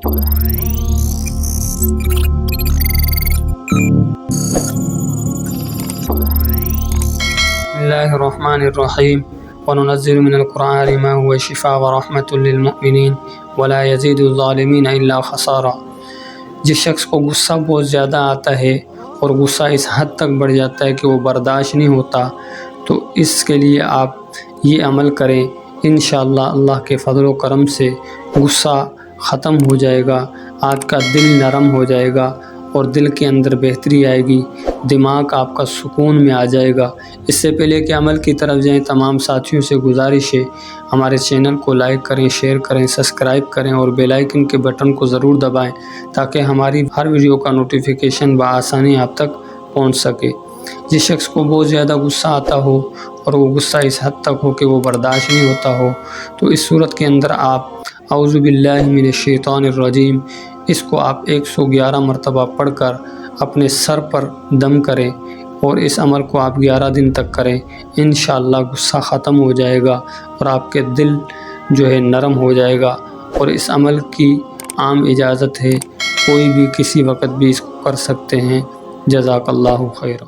اللہ الرحمن الرحیم وننزل من القرآن ما هو شفاء ورحمۃ للمؤمنین ولا یزید الظالمین الا خسارا۔ جس شخص کو غصہ بہت زیادہ آتا ہے اور غصہ اس حد تک بڑھ جاتا ہے کہ وہ برداشت نہیں ہوتا، تو اس کے لیے آپ یہ عمل کریں، انشاءاللہ اللہ کے فضل و کرم سے غصہ ختم ہو جائے گا، آپ کا دل نرم ہو جائے گا اور دل کے اندر بہتری آئے گی، دماغ آپ کا سکون میں آ جائے گا۔ اس سے پہلے کہ عمل کی طرف جائیں، تمام ساتھیوں سے گزارش ہے ہمارے چینل کو لائک کریں، شیئر کریں، سبسکرائب کریں اور بیل آئیکن کے بٹن کو ضرور دبائیں تاکہ ہماری ہر ویڈیو کا نوٹیفیکیشن بآسانی آپ تک پہنچ سکے۔ جس شخص کو بہت زیادہ غصہ آتا ہو اور وہ غصہ اس حد تک ہو کہ وہ برداشت نہیں ہوتا ہو، تو اس صورت کے اندر آپ اعوذ باللہ من الشیطان الرجیم اس کو آپ 111 مرتبہ پڑھ کر اپنے سر پر دم کریں اور اس عمل کو آپ 11 دن تک کریں، انشاءاللہ غصہ ختم ہو جائے گا اور آپ کے دل جو ہے نرم ہو جائے گا۔ اور اس عمل کی عام اجازت ہے، کوئی بھی کسی وقت بھی اس کو کر سکتے ہیں۔ جزاک اللہ خیر۔